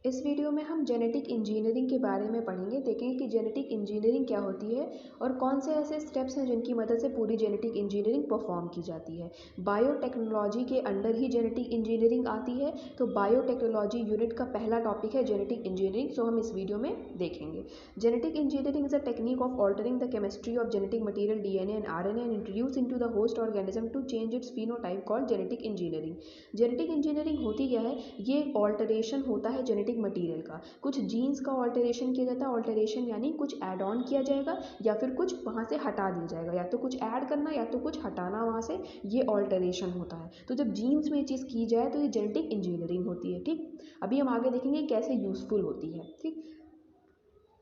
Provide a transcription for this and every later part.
इस वीडियो में हम जेनेटिक इंजीनियरिंग के बारे में पढ़ेंगे। देखेंगे कि जेनेटिक इंजीनियरिंग क्या होती है और कौन से ऐसे स्टेप्स हैं जिनकी मदद से पूरी जेनेटिक इंजीनियरिंग परफॉर्म की जाती है। बायोटेक्नोलॉजी के अंडर ही जेनेटिक इंजीनियरिंग आती है, तो बायोटेक्नोलॉजी यूनिट का पहला टॉपिक है जेनेटिक इंजीनियरिंग। सो हम इस वीडियो में देखेंगे। Genetic engineering is a technique of altering the chemistry of genetic material DNA and RNA and introduce into the host organism to change its phenotype called genetic engineering. Genetic engineering होती क्या है? ये alteration होता है genetic material का। कुछ jeans का alteration किया जाता है। ऑल्टरेशन यानी कुछ ऐड ऑन किया जाएगा या फिर कुछ वहाँ से हटा दिया जाएगा, या तो कुछ ऐड करना या तो कुछ हटाना वहाँ से, ये ऑल्टरेशन होता है। तो जब जीन्स में ये चीज़ की जाए तो ये जेनेटिक इंजीनियरिंग होती है। ठीक, अभी हम आगे देखेंगे कैसे यूजफुल होती है। ठीक,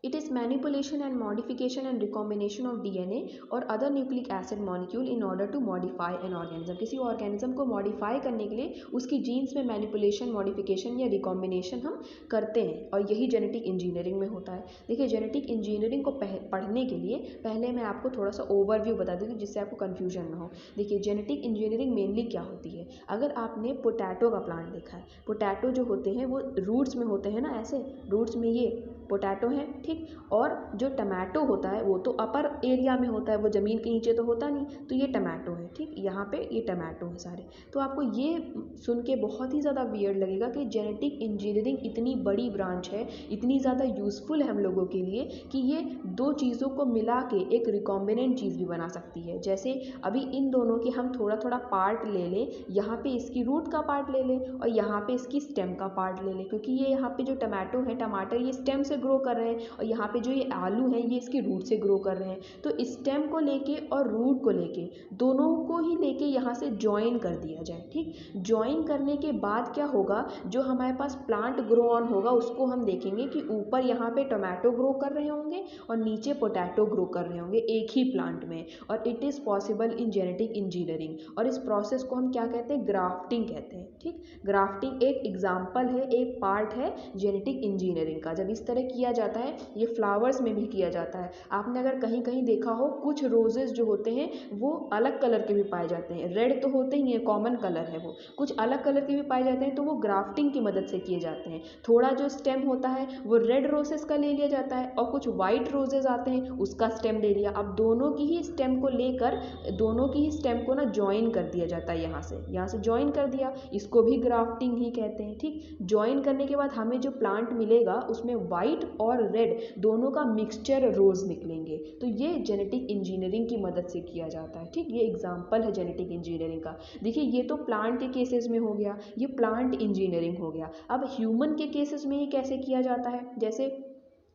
it is manipulation and modification and recombination of DNA और other nucleic acid molecule in order to modify an organism। किसी organism को modify करने के लिए उसकी genes में manipulation, modification या recombination हम करते हैं, और यही genetic engineering में होता है। देखिए, genetic engineering को पढ़ने के लिए पहले मैं आपको थोड़ा सा overview बता देती हूँ जिससे आपको confusion ना हो। देखिए, genetic engineering mainly क्या होती है? अगर आपने पोटैटो का प्लांट देखा है, पोटैटो जो होते हैं वो रूट्स में होते हैं ना, ऐसे रूट्स में ये पोटैटो है। ठीक, और जो टमाटो होता है वो तो अपर एरिया में होता है, वो ज़मीन के नीचे तो होता नहीं, तो ये टमाटो है। ठीक, यहाँ पे ये टमाटो है सारे। तो आपको ये सुन के बहुत ही ज़्यादा वियर्ड लगेगा कि जेनेटिक इंजीनियरिंग इतनी बड़ी ब्रांच है, इतनी ज़्यादा यूज़फुल है हम लोगों के लिए कि ये दो चीज़ों को मिला के एक रिकॉम्बिनेंट चीज़ भी बना सकती है। जैसे अभी इन दोनों के हम थोड़ा थोड़ा पार्ट ले लें, यहाँ पे इसकी रूट का पार्ट ले लें और यहाँ पे इसकी स्टेम का पार्ट ले लें, क्योंकि ये यहाँ पे जो टमाटो है, टमाटर, ये स्टेम से ग्रो कर रहे हैं और यहाँ पे जो ये आलू हैं ये इसकी रूट से ग्रो कर रहे हैं। तो स्टेम को लेके और रूट को लेके दोनों को ही लेके यहाँ से ज्वाइन कर दिया जाए। ठीक, ज्वाइन करने के बाद क्या होगा, जो हमारे पास प्लांट ग्रो ऑन होगा उसको हम देखेंगे कि ऊपर यहाँ पे टोमेटो ग्रो कर रहे होंगे और नीचे पोटैटो ग्रो कर रहे होंगे एक ही प्लांट में। और it is possible in genetic engineering, और इस प्रोसेस को हम क्या कहते हैं? ग्राफ्टिंग कहते हैं। ठीक, ग्राफ्टिंग एक एग्जाम्पल है, एक पार्ट है जेनेटिक इंजीनियरिंग का। जब इस तरह किया जाता है, ये फ्लावर्स में भी किया जाता है। आपने अगर कहीं कहीं देखा हो, कुछ रोजेस जो होते हैं वो अलग कलर के भी पाए जाते हैं। रेड तो होते ही हैं, कॉमन कलर है वो, कुछ अलग कलर के भी पाए जाते हैं, तो वो ग्राफ्टिंग की मदद से किए जाते हैं। थोड़ा जो स्टेम होता है वो रेड रोजेस का ले लिया जाता है और कुछ वाइट रोजेस आते हैं उसका स्टेम ले लिया। अब दोनों की ही स्टेम को लेकर, दोनों की ही स्टेम को ना ज्वाइन कर दिया जाता है। यहाँ से ज्वाइन कर दिया, इसको भी ग्राफ्टिंग ही कहते हैं। ठीक, ज्वाइन करने के बाद हमें जो प्लांट मिलेगा उसमें वाइट और रेड दोनों का मिक्सचर रोज निकलेंगे। तो ये जेनेटिक इंजीनियरिंग की मदद से किया जाता है। ठीक, ये एग्जाम्पल है जेनेटिक इंजीनियरिंग का। देखिए, ये तो प्लांट के केसेस में हो गया, ये प्लांट इंजीनियरिंग हो गया। अब ह्यूमन के केसेस में ये कैसे किया जाता है? जैसे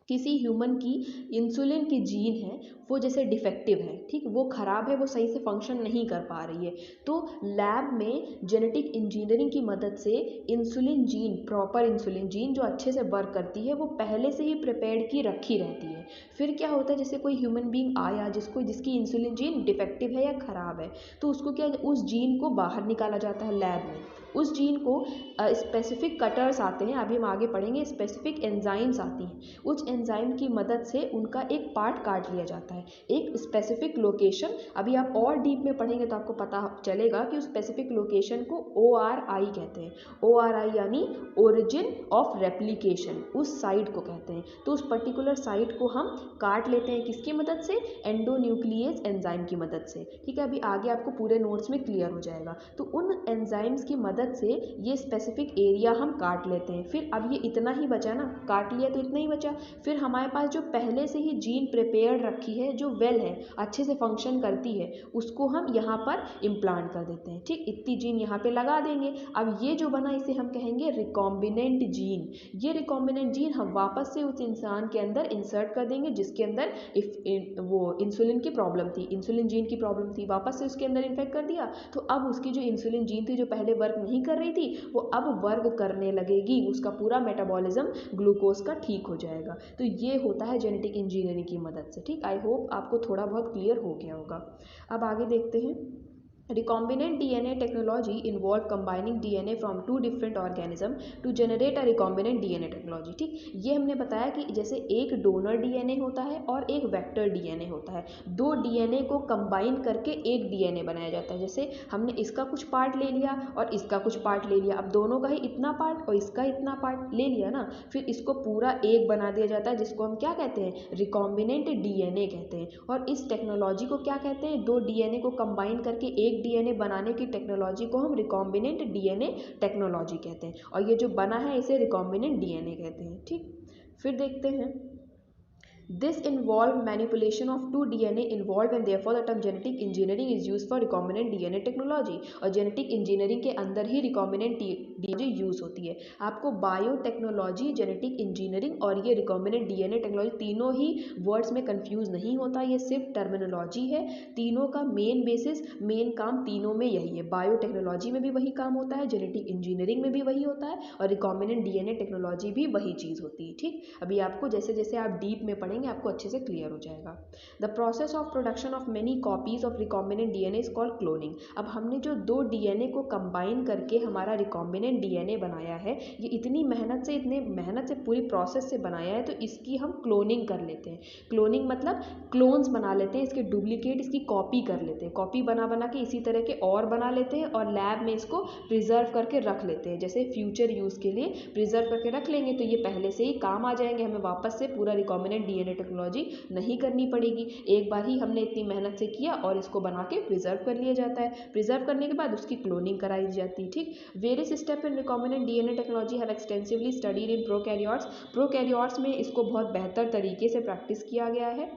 किसी ह्यूमन की इंसुलिन की जीन है, वो जैसे डिफेक्टिव है, ठीक, वो ख़राब है, वो सही से फंक्शन नहीं कर पा रही है, तो लैब में जेनेटिक इंजीनियरिंग की मदद से insulin gene, proper insulin gene जो अच्छे से वर्क करती है, वो पहले से ही प्रिपेयर्ड की रखी रहती है। फिर क्या होता है, जैसे कोई ह्यूमन बीइंग आया जिसकी इंसुलिन जीन डिफेक्टिव है या ख़राब है, तो उसको क्या, उस जीन को बाहर निकाला जाता है लैब में। उस जीन को स्पेसिफिक कटर्स आते हैं, अभी हम आगे पढ़ेंगे, स्पेसिफिक एंजाइम्स आती हैं, उस एंजाइम की मदद से उनका एक पार्ट काट लिया जाता है, एक स्पेसिफिक लोकेशन। अभी आप और डीप में पढ़ेंगे तो आपको पता चलेगा कि उस स्पेसिफिक लोकेशन को ORI कहते हैं। ORI यानी ओरिजिन ऑफ रेप्लिकेशन, उस साइट को कहते हैं। तो उस पर्टिकुलर साइट को हम काट लेते हैं, किसकी मदद से? एंडोन्यूक्लियस एंजाइम की मदद से। ठीक है, अभी आगे आपको पूरे नोट्स में क्लियर हो जाएगा। तो उन एंजाइम्स की मदद से ये स्पेसिफिक एरिया हम काट लेते हैं। फिर अब ये इतना ही बचा ना, काट लिया तो इतना ही बचा। फिर हमारे पास जो पहले से ही जीन प्रिपेयर रखी है, जो वेल है, अच्छे से फंक्शन करती है, उसको हम यहाँ पर इम्प्लांट कर देते हैं। ठीक, इतनी जीन यहाँ पे लगा देंगे। अब ये जो बना इसे हम कहेंगे रिकॉम्बिनेंट जीन। ये रिकॉम्बिनेंट जीन हम वापस से उस इंसान के अंदर इंसर्ट कर देंगे जिसके अंदर वो इंसुलिन की प्रॉब्लम थी, इंसुलिन जीन की प्रॉब्लम थी, वापस से उसके अंदर इन्फेक्ट कर दिया। तो अब उसकी जो इंसुलिन जीन थी जो पहले वर्क नहीं कर रही थी, वो अब वर्क करने लगेगी, उसका पूरा मेटाबॉलिज्म ग्लूकोज का ठीक हो जाएगा। तो ये होता है जेनेटिक इंजीनियरिंग की मदद से। ठीक, आई होप आपको थोड़ा बहुत क्लियर हो गया होगा। अब आगे देखते हैं। Recombinant DNA technology involve combining DNA from two different organism to generate a recombinant DNA technology। ठीक, ये हमने बताया कि जैसे एक डोनर डीएनए होता है और एक वेक्टर डीएनए होता है, दो डीएनए को कंबाइन करके एक डीएनए बनाया जाता है। जैसे हमने इसका कुछ पार्ट ले लिया और इसका कुछ पार्ट ले लिया, अब दोनों का ही इतना पार्ट और इसका इतना पार्ट ले लिया ना, फिर इसको पूरा एक बना दिया जाता है, जिसको हम क्या कहते हैं, रिकॉम्बिनेंट डीएनए कहते हैं। और इस टेक्नोलॉजी को क्या कहते हैं, दो डीएनए को कंबाइन करके एक डीएनए बनाने की टेक्नोलॉजी को हम रिकॉम्बिनेंट डीएनए टेक्नोलॉजी कहते हैं, और ये जो बना है इसे रिकॉम्बिनेंट डीएनए कहते हैं। ठीक, फिर देखते हैं, this involve manipulation of two DNA involved and therefore the term genetic engineering is used for recombinant DNA technology। और genetic engineering के अंदर ही recombinant DNA यूज होती है। आपको बायोटेक्नोलॉजी, जेनेटिक इंजीनियरिंग और ये रिकॉम्बिनेंट डीएनए टेक्नोलॉजी तीनों ही वर्ड्स में कंफ्यूज नहीं होता, ये सिर्फ टर्मिनोलॉजी है। तीनों का मेन बेसिस, मेन काम तीनों में यही है। बायोटेक्नोलॉजी में भी वही काम होता है, जेनेटिक इंजीनियरिंग में भी वही होता है, और रिकॉम्बिनेंट डीएनए टेक्नोलॉजी भी वही चीज़ होती है। ठीक, अभी आपको जैसे जैसे आप डीप में पढ़ेंगे आपको अच्छे से क्लियर हो जाएगा। The process of production of many copies of recombinant DNA is called cloning. अब हमने जो दो डीएनए को कंबाइन करके हमारा रिकॉम्बिनेंट डीएनए बनाया है, ये इतनी मेहनत से पूरी प्रोसेस से बनाया है, तो इसकी हम क्लोनिंग कर लेते हैं। क्लोनिंग मतलब क्लोन्स बना लेते हैं, इसके डुप्लीकेट, इसकी कॉपी कर लेते हैं, कॉपी बना बना के इसी तरह के और बना लेते हैं और लैब में इसको प्रिजर्व करके रख लेते हैं। जैसे फ्यूचर यूज़ के लिए प्रिजर्व करके रख लेंगे तो ये पहले से ही काम आ जाएंगे, हमें वापस से पूरा रिकॉम्बिनेंट डीएनए टेक्नोलॉजी नहीं करनी पड़ेगी। एक बार ही हमने इतनी मेहनत से किया और इसको बना के प्रिजर्व कर लिया जाता है। प्रिजर्व करने के बाद उसकी क्लोनिंग कराई जाती है। ठीक, various step in recombinant DNA technology have extensively studied in prokaryotes. Prokaryotes में इसको बहुत बेहतर तरीके से प्रैक्टिस किया गया है।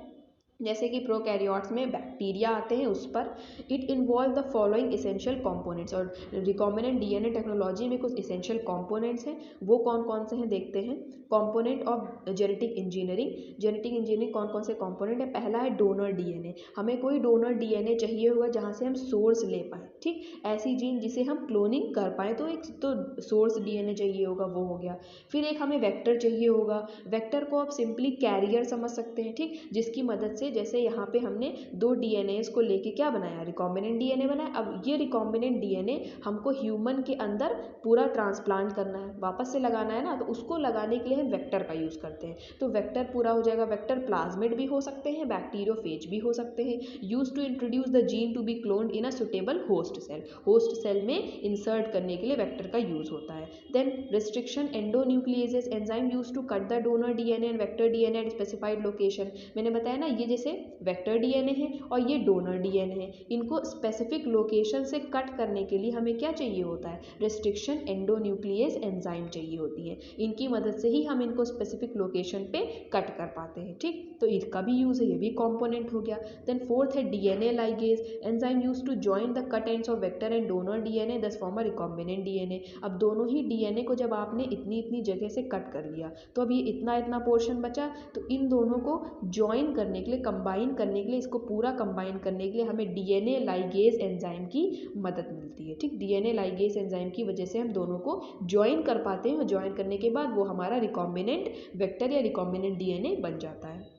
जैसे कि प्रोकैरियोट्स में बैक्टीरिया आते हैं उस पर। It involve the following essential components. और रिकॉम्बिनेंट डीएनए टेक्नोलॉजी में कुछ इसेंशियल कंपोनेंट्स हैं, वो कौन कौन से हैं देखते हैं। Component of genetic engineering. Genetic engineering कौन कौन से कंपोनेंट है, पहला है डोनर डीएनए। हमें कोई डोनर डीएनए चाहिए होगा जहाँ से हम सोर्स ले पाएँ। ठीक, ऐसी जीन जिसे हम क्लोनिंग कर पाएँ, तो एक तो सोर्स डीएनए चाहिए होगा, वो हो गया। फिर एक हमें वेक्टर चाहिए होगा। वेक्टर को आप सिंपली कैरियर समझ सकते हैं। ठीक, जिसकी मदद से जैसे यहाँ पे हमने दो डीएनएस को लेके क्या बनाया, रिकॉम्बिनेंट डीएनए बनाया। अब ये रिकॉम्बिनेंट डीएनए हमको ह्यूमन के अंदर पूरा ट्रांसप्लांट करना है, वापस से लगाना है ना, तो उसको लगाने के लिए हम वेक्टर का यूज़ करते हैं। तो वेक्टर पूरा हो जाएगा। वेक्टर प्लाज्मिड भी हो सकते हैं, बैक्टीरियोफेज भी हो सकते हैं। Use to introduce the gene to be cloned in a suitable host cell. Host cell में इंसर्ट करने के लिए वेक्टर का यूज होता है। Then restriction endonucleases enzyme use to cut the donor DNA and vector DNA at specified location. मैंने बताया ना, ये जैसे वेक्टर डीएनए है और ये डोनर डीएनए है, इनको स्पेसिफिक लोकेशन से कट करने के लिए हमें क्या चाहिए होता है, रिस्ट्रिक्शन एंडोन्यूक्लिएज एंजाइम चाहिए होती है। इनकी मदद से ही हम इनको स्पेसिफिक लोकेशन पे कट कर पाते हैं। ठीक, तो इसका भी यूज है, ये भी कंपोनेंट हो गया। देन फोर्थ है DNA ligase enzyme use to join the cut ends of vector and donor DNA thus form a recombinant DNA. अब दोनों ही डीएनए को जब आपने इतनी इतनी जगह से कट कर लिया, तो अब ये इतना इतना पोर्शन बचा, तो इन दोनों को ज्वाइन करने के लिए, कंबाइन करने के लिए, इसको पूरा कंबाइन करने के लिए हमें डीएनए लाइगेज एंजाइम की मदद मिलती है। ठीक, डीएनए लाइगेज एंजाइम की वजह से हम दोनों को ज्वाइन कर पाते हैं, और ज्वाइन करने के बाद वो हमारा रिकॉम्बिनेंट वेक्टर या रिकॉम्बिनेंट डीएनए बन जाता है।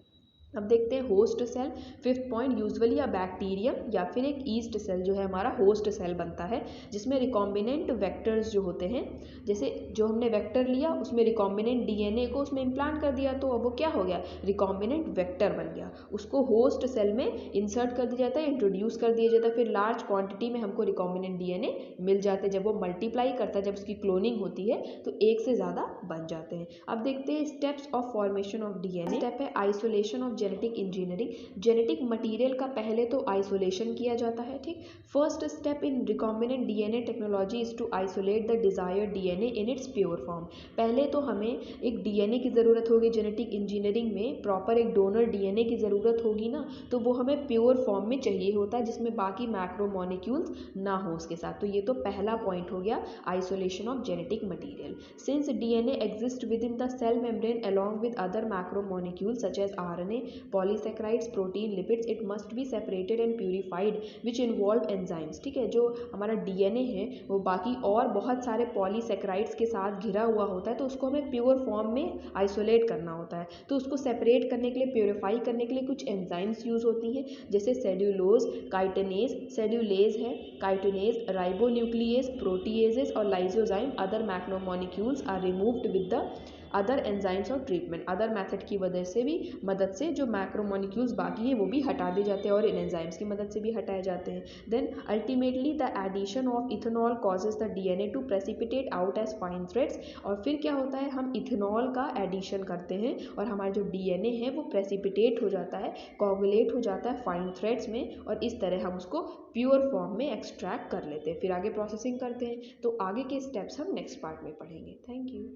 अब देखते हैं host cell. Fifth point, usually a bacterium या फिर एक ईस्ट सेल जो है हमारा होस्ट सेल बनता है, जिसमें रिकॉम्बिनेंट वेक्टर्स जो होते हैं, जैसे जो हमने वेक्टर लिया उसमें रिकॉम्बिनेंट डीएनए को उसमें इम्प्लांट कर दिया, तो अब वो क्या हो गया, रिकॉम्बिनेंट वेक्टर बन गया। उसको होस्ट सेल में इंसर्ट कर दिया जाता है, इंट्रोड्यूस कर दिया जाता है, फिर लार्ज क्वांटिटी में हमको रिकॉम्बिनेंट डीएनए मिल जाते हैं। जब वो मल्टीप्लाई करता है, जब उसकी क्लोनिंग होती है, तो एक से ज़्यादा बन जाते हैं। अब देखते हैं steps of formation of DNA. Step है isolation of genetic engineering. Genetic material का पहले तो आइसोलेशन किया जाता है। ठीक, first step in recombinant DNA technology is to isolate the desired DNA in its pure form. पहले तो हमें एक डीएनए की ज़रूरत होगी, जेनेटिक इंजीनियरिंग में प्रॉपर एक डोनर डीएनए की ज़रूरत होगी ना, तो वो हमें प्योर फॉर्म में चाहिए होता है, जिसमें बाकी मैक्रोमोलिक्यूल्स ना हो उसके साथ। तो ये तो पहला पॉइंट हो गया, isolation of genetic material. Since DNA exist within the cell membrane along with other macromolecules such as RNA, polysaccharides, protein, lipids, it must be separated and purified which involve enzymes. ठीक है, जो हमारा DNA है वो बाकी और बहुत सारे पॉलीसेक्राइड्स के साथ घिरा हुआ होता है, तो उसको हमें प्योर फॉर्म में आइसोलेट करना होता है। तो उसको सेपरेट करने के लिए, प्योरीफाई करने के लिए कुछ एंजाइम्स यूज़ होती हैं, जैसे सेल्यूलोज, काइटिनेज, सेल्यूलेज है, काइटिनेज, राइबोन्यूक्लियेज, प्रोटीएजेस और lysozyme, other macromolecules are removed with the other enzymes और ट्रीटमेंट। अदर मेथड की मदद से जो मैक्रोमोलिक्यूल्स बाकी है वो भी हटा दिए जाते हैं और इन एंजाइम्स की मदद से भी हटाए जाते हैं। Then ultimately the addition of ethanol causes the DNA to precipitate out as fine threads. और फिर क्या होता है, हम इथेनॉल का एडिशन करते हैं और हमारा जो डीएनए है वो प्रेसिपिटेट हो जाता है, कोगुलेट हो जाता है फाइन थ्रेड्स में, और इस तरह हम उसको प्योर फॉर्म में एक्सट्रैक्ट कर लेते हैं। फिर आगे प्रोसेसिंग करते हैं। तो आगे के स्टेप्स हम नेक्स्ट पार्ट में पढ़ेंगे। Thank you.